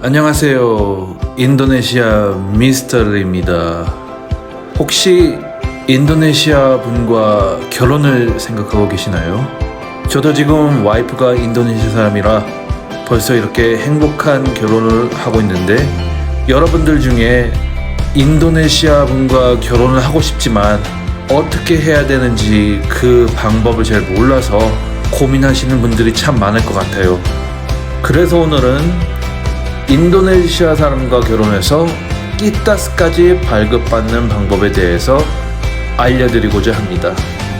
안녕하세요. 인도네시아 미스터리입니다. 혹시 인도네시아 분과 결혼을 생각하고 계시나요? 저도 지금 와이프가 인도네시아 사람이라 벌써 이렇게 행복한 결혼을 하고 있는데, 여러분들 중에 인도네시아 분과 결혼을 하고 싶지만 어떻게 해야 되는지 그 방법을 잘 몰라서 고민하시는 분들이 참 많을 것 같아요. 그래서 오늘은 인도네시아 사람과 결혼해서 끼따스까지 발급받는 방법에 대해서 알려드리고자 합니다.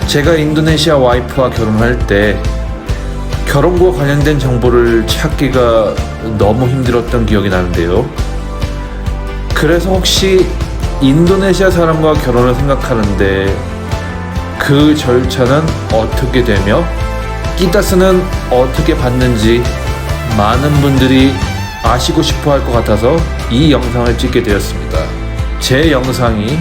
제가 인도네시아 와이프와 결혼할 때 결혼과 관련된 정보를 찾기가 너무 힘들었던 기억이 나는데요. 그래서 혹시 인도네시아 사람과 결혼을 생각하는데 그 절차는 어떻게 되며 끼따스는 어떻게 받는지 많은 분들이 아시고 싶어 할 것 같아서 이 영상을 찍게 되었습니다. 제 영상이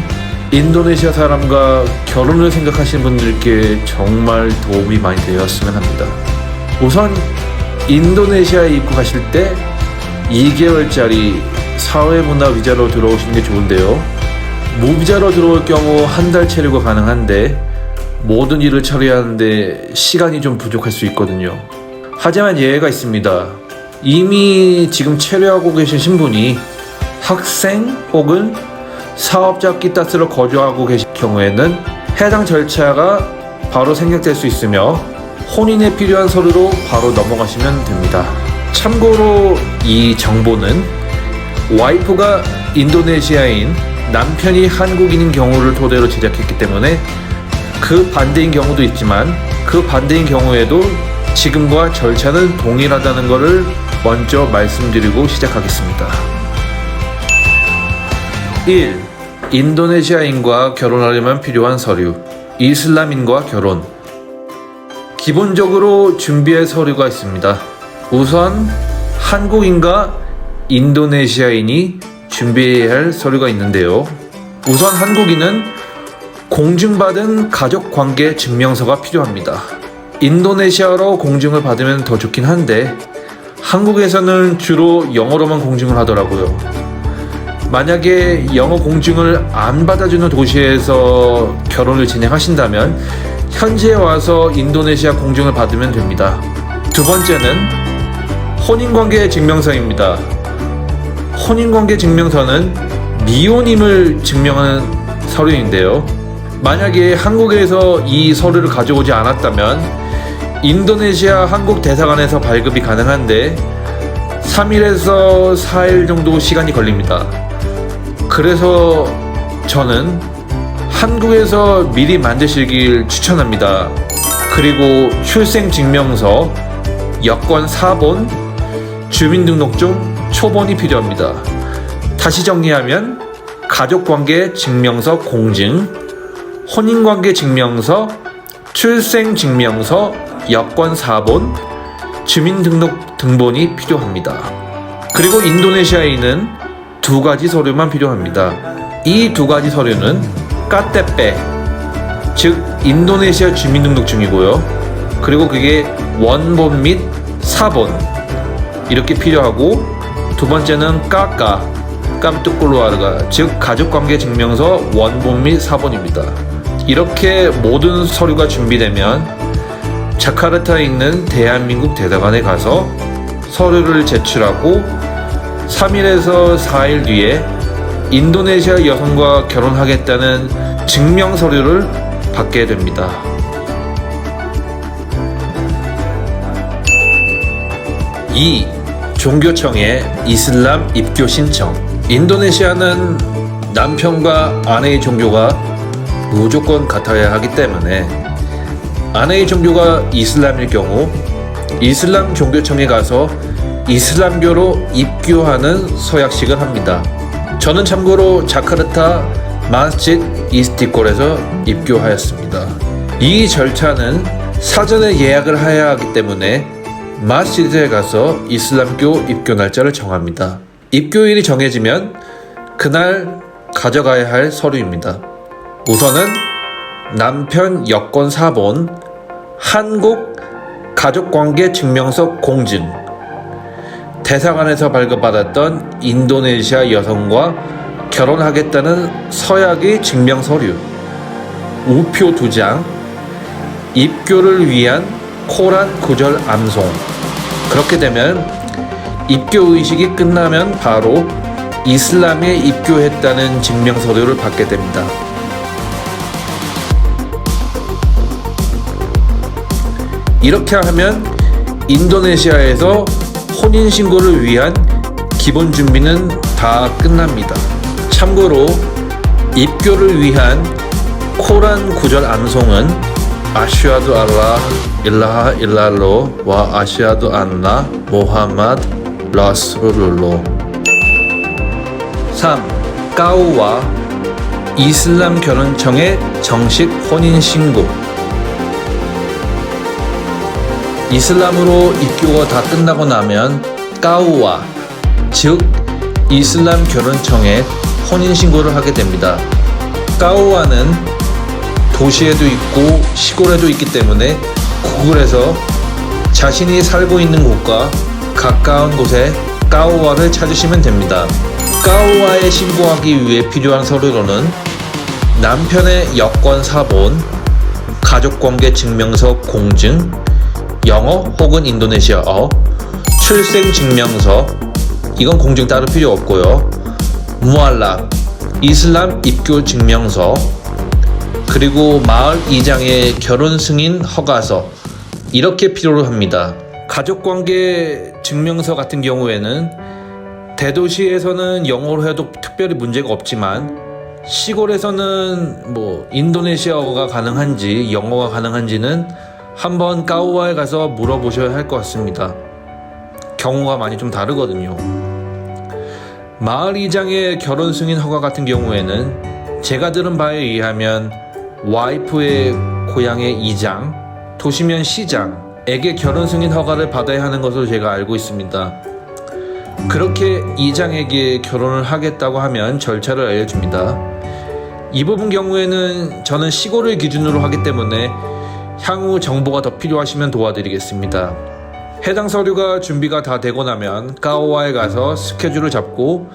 인도네시아 사람과 결혼을 생각하시는 분들께 정말 도움이 많이 되었으면 합니다. 우선 인도네시아에 입국하실 때 2개월짜리 사회문화 비자로 들어오시는 게 좋은데요. 무비자로 들어올 경우 한 달 체류가 가능한데 모든 일을 처리하는데 시간이 좀 부족할 수 있거든요. 하지만 예외가 있습니다. 이미 지금 체류하고 계신 신분이 학생 혹은 사업자 끼따스로 거주하고 계신 경우에는 해당 절차가 바로 생략될 수 있으며 혼인에 필요한 서류로 바로 넘어가시면 됩니다. 참고로 이 정보는 와이프가 인도네시아인, 남편이 한국인인 경우를 토대로 제작했기 때문에 그 반대인 경우도 있지만 그 반대인 경우에도 지금과 절차는 동일하다는 것을 먼저 말씀드리고 시작하겠습니다. 1. 인도네시아인과 결혼하려면 필요한 서류. 이슬람인과 결혼. 기본적으로 준비할 서류가 있습니다. 우선 한국인과 인도네시아인이 준비해야 할 서류가 있는데요. 우선 한국인은 공증받은 가족관계 증명서가 필요합니다. 인도네시아로 공증을 받으면 더 좋긴 한데 한국에서는 주로 영어로만 공증을 하더라고요. 만약에 영어 공증을 안 받아주는 도시에서 결혼을 진행하신다면 현지에 와서 인도네시아 공증을 받으면 됩니다. 두 번째는 혼인관계 증명서입니다. 혼인관계 증명서는 미혼임을 증명하는 서류인데요. 만약에 한국에서 이 서류를 가져오지 않았다면 인도네시아 한국 대사관에서 발급이 가능한데 3일에서 4일 정도 시간이 걸립니다. 그래서 저는 한국에서 미리 만드시길 추천합니다. 그리고 출생증명서, 여권 4본, 주민등록증 초본이 필요합니다. 다시 정리하면 가족관계 증명서 공증, 혼인관계 증명서, 출생증명서, 여권 4본, 주민등록 등본이 필요합니다. 그리고 인도네시아인은 두 가지 서류만 필요합니다. 이 두 가지 서류는 까테페, 즉 인도네시아 주민등록증이고요. 그리고 그게 원본 및 사본 이렇게 필요하고, 두 번째는 깜뚜꼴로아르가, 즉 가족관계 증명서 원본 및 사본입니다. 이렇게 모든 서류가 준비되면 자카르타에 있는 대한민국 대사관에 가서 서류를 제출하고 3일에서 4일 뒤에 인도네시아 여성과 결혼하겠다는 증명 서류를 받게 됩니다. 2. 종교청의 이슬람 입교 신청. 인도네시아는 남편과 아내의 종교가 무조건 같아야 하기 때문에 아내의 종교가 이슬람일 경우 이슬람 종교청에 가서 이슬람교로 입교하는 서약식을 합니다. 저는 참고로 자카르타 마스짓 이스티콜에서 입교하였습니다. 이 절차는 사전에 예약을 해야 하기 때문에 마스짓에 가서 이슬람교 입교 날짜를 정합니다. 입교일이 정해지면 그날 가져가야 할 서류입니다. 우선은 남편 여권 4본, 한국 가족관계 증명서 공증, 대사관에서 발급받았던 인도네시아 여성과 결혼하겠다는 서약의 증명서류, 우표 2장, 입교를 위한 코란 구절 암송. 그렇게 되면 입교 의식이 끝나면 바로 이슬람에 입교했다는 증명서류를 받게 됩니다. 이렇게 하면 인도네시아에서 혼인신고를 위한 기본 준비는 다 끝납니다. 참고로 입교를 위한 코란 구절 암송은 아슈하두 알라 일라하 일랄로 와 아슈하두 안나 모하마드 라스룰로. 3. 까우와 이슬람 결혼청의 정식 혼인신고. 이슬람으로 입교가 다 끝나고 나면 까우와, 즉 이슬람 결혼청에 혼인신고를 하게 됩니다. 까우와는 도시에도 있고 시골에도 있기 때문에 구글에서 자신이 살고 있는 곳과 가까운 곳에 까우와를 찾으시면 됩니다. 까우와에 신고하기 위해 필요한 서류로는 남편의 여권 사본, 가족관계 증명서 공증, 영어 혹은 인도네시아어, 출생증명서, 이건 공증 따로 필요 없고요. 무알랍, 이슬람 입교 증명서, 그리고 마을 이장의 결혼 승인 허가서, 이렇게 필요로 합니다. 가족관계 증명서 같은 경우에는 대도시에서는 영어로 해도 특별히 문제가 없지만 시골에서는 인도네시아어가 가능한지 영어가 가능한지는 한번 까우와에 가서 물어보셔야 할 것 같습니다. 경우가 많이 좀 다르거든요. 마을 이장의 결혼 승인 허가 같은 경우에는 제가 들은 바에 의하면 와이프의 고향의 이장, 도시면 시장에게 결혼 승인 허가를 받아야 하는 것으로 제가 알고 있습니다. 그렇게 이장에게 결혼을 하겠다고 하면 절차를 알려줍니다. 이 부분 경우에는 저는 시골을 기준으로 하기 때문에 향후 정보가 더 필요하시면 도와드리겠습니다. 해당 서류가 준비가 다 되고 나면 까오와에 가서 스케줄을 잡고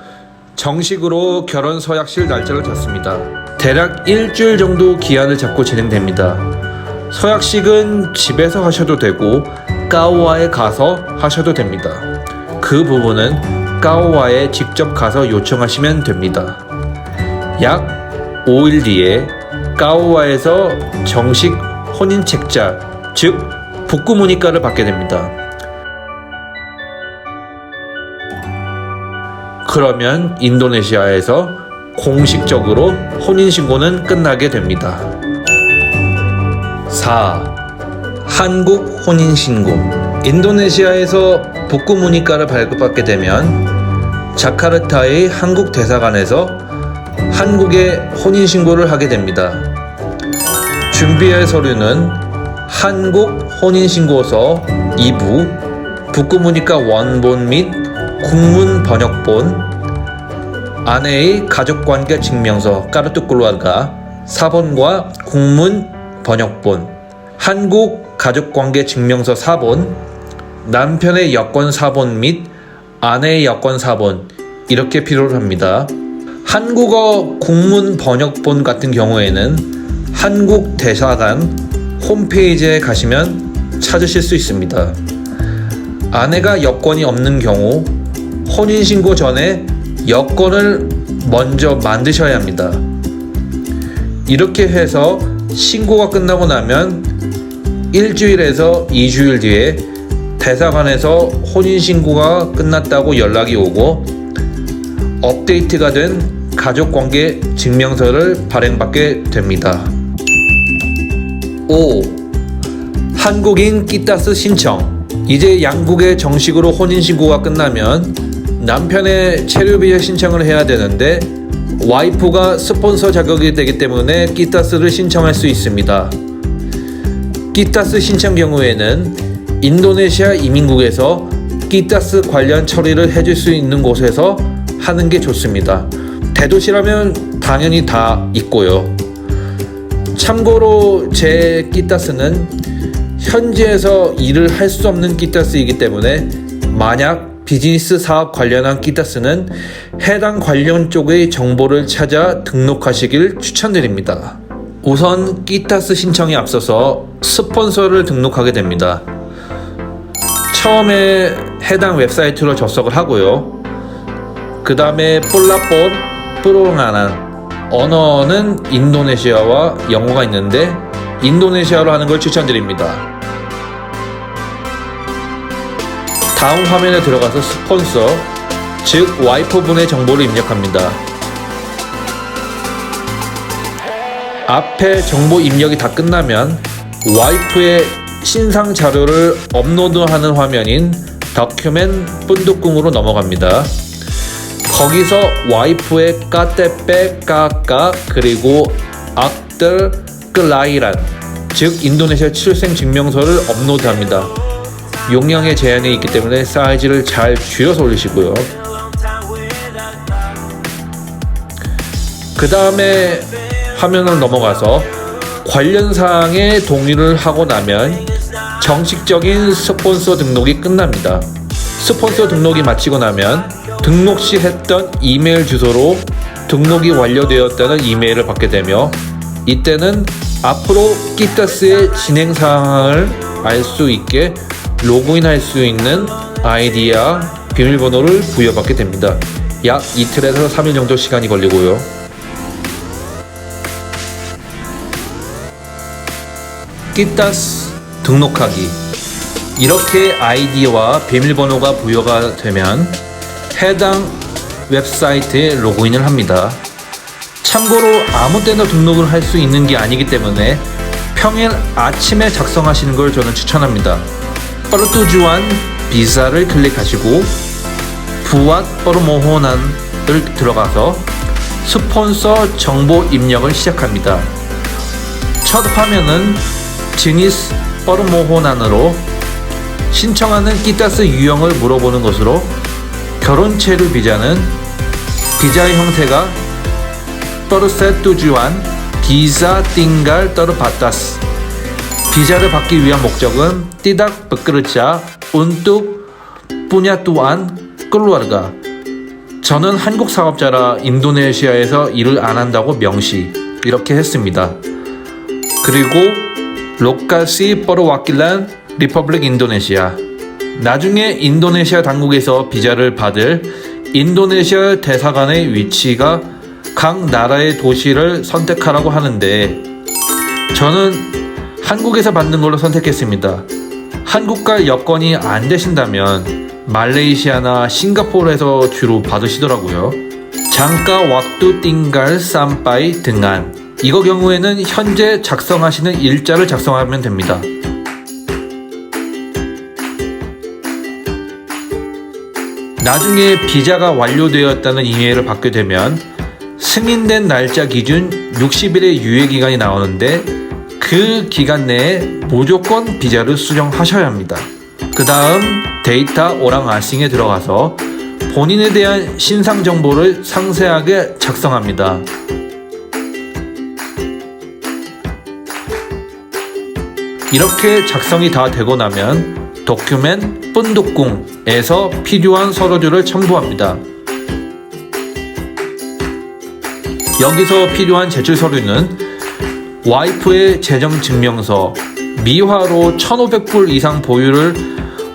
정식으로 결혼 서약실 날짜를 잡습니다. 대략 일주일 정도 기한을 잡고 진행됩니다. 서약식은 집에서 하셔도 되고 까오와에 가서 하셔도 됩니다. 그 부분은 까오와에 직접 가서 요청하시면 됩니다. 약 5일 뒤에 까오와에서 정식 혼인책자, 즉 북구무니까를 받게 됩니다. 그러면 인도네시아에서 공식적으로 혼인신고는 끝나게 됩니다. 4. 한국 혼인신고. 인도네시아에서 북구무니까를 발급받게 되면 자카르타의 한국 대사관에서 한국에 혼인신고를 하게 됩니다. 준비할 서류는 한국 혼인신고서 2부, 북구무니까 원본 및 국문 번역본, 아내의 가족관계 증명서 까르뚜클루아가 4번과 국문 번역본, 한국 가족관계 증명서 4본, 남편의 여권 4본 및 아내의 여권 4본, 이렇게 필요로 합니다. 한국어 국문 번역본 같은 경우에는 한국 대사관 홈페이지에 가시면 찾으실 수 있습니다. 아내가 여권이 없는 경우 혼인신고 전에 여권을 먼저 만드셔야 합니다. 이렇게 해서 신고가 끝나고 나면 일주일에서 2주일 뒤에 대사관에서 혼인신고가 끝났다고 연락이 오고 업데이트가 된 가족관계 증명서를 발행받게 됩니다. 5. 한국인 끼따스 신청. 이제 양국의 정식으로 혼인신고가 끝나면 남편의 체류비자 신청을 해야 되는데 와이프가 스폰서 자격이 되기 때문에 끼따스를 신청할 수 있습니다. 끼따스 신청 경우에는 인도네시아 이민국에서 끼따스 관련 처리를 해줄 수 있는 곳에서 하는 게 좋습니다. 대도시라면 당연히 다 있고요. 참고로 제 끼따스는 현지에서 일을 할 수 없는 끼따스이기 때문에 만약 비즈니스 사업 관련한 끼따스는 해당 관련 쪽의 정보를 찾아 등록하시길 추천드립니다. 우선 끼따스 신청에 앞서서 스폰서를 등록하게 됩니다. 처음에 해당 웹사이트로 접속을 하고요. 그 다음에 폴라폰 프로나난 언어는 인도네시아와 영어가 있는데 인도네시아로 하는 걸 추천드립니다. 다음 화면에 들어가서 스폰서, 즉 와이프분의 정보를 입력합니다. 앞에 정보 입력이 다 끝나면 와이프의 신상 자료를 업로드하는 화면인 더큐멘 푼두꿍으로 넘어갑니다. 거기서 와이프의 까테페 까까 그리고 악들 클라이란 즉 인도네시아 출생증명서를 업로드합니다. 용량의 제한이 있기 때문에 사이즈를 잘 줄여서 올리시고요. 그 다음에 화면을 넘어가서 관련 사항에 동의를 하고 나면 정식적인 스폰서 등록이 끝납니다. 스폰서 등록이 마치고 나면 등록 시 했던 이메일 주소로 등록이 완료되었다는 이메일을 받게 되며 이때는 앞으로 끼따스의 진행 사항을 알 수 있게 로그인할 수 있는 아이디와 비밀번호를 부여받게 됩니다. 약 이틀에서 3일 정도 시간이 걸리고요. 끼따스 등록하기. 이렇게 아이디와 비밀번호가 부여가 되면 해당 웹사이트에 로그인을 합니다. 참고로 아무 때나 등록을 할 수 있는 게 아니기 때문에 평일 아침에 작성하시는 걸 저는 추천합니다. 퍼르투주안 비자를 클릭하시고 부앗 퍼르모호난을 들어가서 스폰서 정보 입력을 시작합니다. 첫 화면은 지니스 퍼르모호난으로 신청하는 끼따스 유형을 물어보는 것으로 결혼 체류 비자는 비자의 형태가 퍼르세투주안 비자 띵갈 떠르 바타스 비자를 받기 위한 목적은 tidak bekerja untuk punya tuan keluarga. 저는 한국 사업자라 인도네시아에서 일을 안 한다고 명시 이렇게 했습니다. 그리고 lokasi perwakilan Republik Indonesia. 나중에 인도네시아 당국에서 비자를 받을 인도네시아 대사관의 위치가 각 나라의 도시를 선택하라고 하는데 저는 한국에서 받는 걸로 선택했습니다. 한국과 여건이 안 되신다면 말레이시아나 싱가포르에서 주로 받으시더라고요. 장가 왁두 띵갈 삼빠이 등한 이거 경우에는 현재 작성하시는 일자를 작성하면 됩니다. 나중에 비자가 완료되었다는 이메일을 받게 되면 승인된 날짜 기준 60일의 유예기간이 나오는데 그 기간 내에 무조건 비자를 수정하셔야 합니다. 그 다음 데이터 오랑 아싱에 들어가서 본인에 대한 신상 정보를 상세하게 작성합니다. 이렇게 작성이 다 되고 나면 도큐멘 푼두꿍에서 필요한 서류들을 첨부합니다. 여기서 필요한 제출 서류는 와이프의 재정증명서, 미화로 1,500불 이상 보유를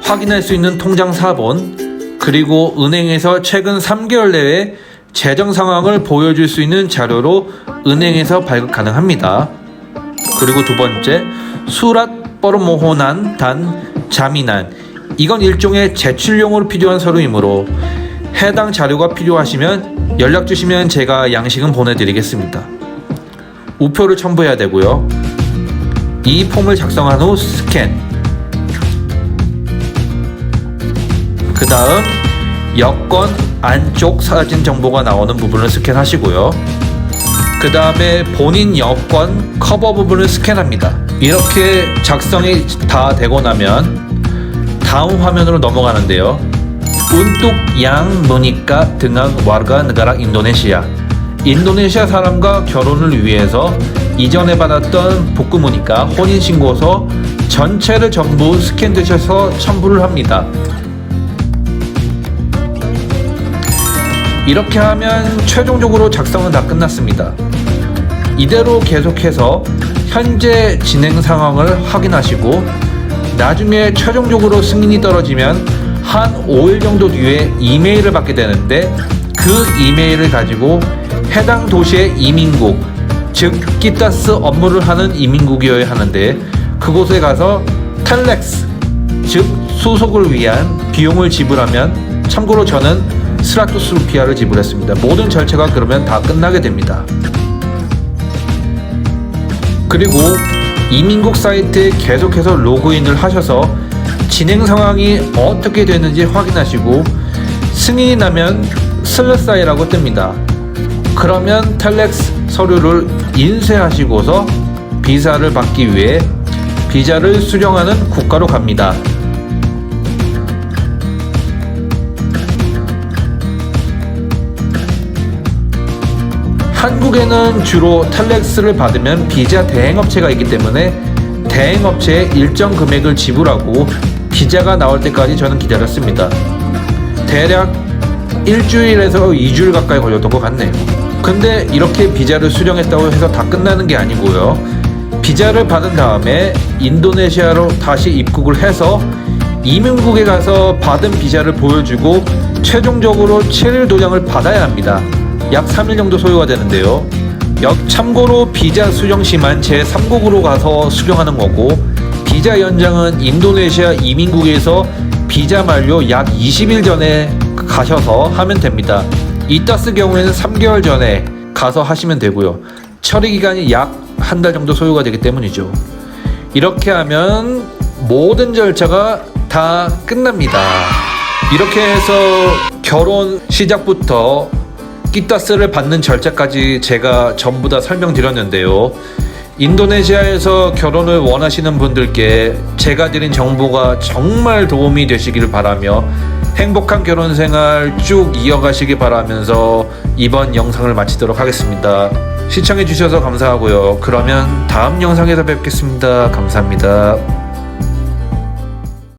확인할 수 있는 통장 사본, 그리고 은행에서 최근 3개월 내에 재정 상황을 보여줄 수 있는 자료로 은행에서 발급 가능합니다. 그리고 두 번째, 수랏 퍼르모호난 단 자미난. 이건 일종의 제출용으로 필요한 서류이므로 해당 자료가 필요하시면 연락 주시면 제가 양식은 보내드리겠습니다. 우표를 첨부해야 되고요. 이 폼을 작성한 후 스캔. 그 다음 여권 안쪽 사진 정보가 나오는 부분을 스캔하시고요. 그 다음에 본인 여권 커버 부분을 스캔합니다. 이렇게 작성이 다 되고 나면 다음 화면으로 넘어가는데요. Untuk yang menikah dengan warga negara Indonesia. 인도네시아 사람과 결혼을 위해서 이전에 받았던 복구무니까 혼인신고서 전체를 전부 스캔되셔서 첨부를 합니다. 이렇게 하면 최종적으로 작성은 다 끝났습니다. 이대로 계속해서 현재 진행 상황을 확인하시고 나중에 최종적으로 승인이 떨어지면 한 5일 정도 뒤에 이메일을 받게 되는데 그 이메일을 가지고 해당 도시의 이민국, 즉 끼따스 업무를 하는 이민국이어야 하는데 그곳에 가서 텔렉스, 즉 수속을 위한 비용을 지불하면, 참고로 저는 스라투스 루피아를 지불했습니다. 모든 절차가 그러면 다 끝나게 됩니다. 그리고 이민국 사이트에 계속해서 로그인을 하셔서 진행 상황이 어떻게 되는지 확인하시고 승인이 나면 슬러사이라고 뜹니다. 그러면 텔렉스 서류를 인쇄하시고서 비자를 받기 위해 비자를 수령하는 국가로 갑니다. 한국에는 주로 텔렉스를 받으면 비자 대행업체가 있기 때문에 대행업체에 일정 금액을 지불하고 비자가 나올 때까지 저는 기다렸습니다. 대략 일주일에서 2주일 가까이 걸렸던 것 같네요. 근데 이렇게 비자를 수령했다고 해서 다 끝나는 게 아니고요. 비자를 받은 다음에 인도네시아로 다시 입국을 해서 이민국에 가서 받은 비자를 보여주고 최종적으로 7일 도장을 받아야 합니다. 약 3일 정도 소요가 되는데요. 참고로 비자 수령 시만 제3국으로 가서 수령하는 거고, 비자 연장은 인도네시아 이민국에서 비자 만료 약 20일 전에 가셔서 하면 됩니다. 이따스 경우에는 3개월 전에 가서 하시면 되고요. 처리 기간이 약 한 달 정도 소요가 되기 때문이죠. 이렇게 하면 모든 절차가 다 끝납니다. 이렇게 해서 결혼 시작부터 끼따스를 받는 절차까지 제가 전부 다 설명드렸는데요. 인도네시아에서 결혼을 원하시는 분들께 제가 드린 정보가 정말 도움이 되시기를 바라며 행복한 결혼 생활 쭉 이어가시기 바라면서 이번 영상을 마치도록 하겠습니다. 시청해주셔서 감사하고요. 그러면 다음 영상에서 뵙겠습니다. 감사합니다.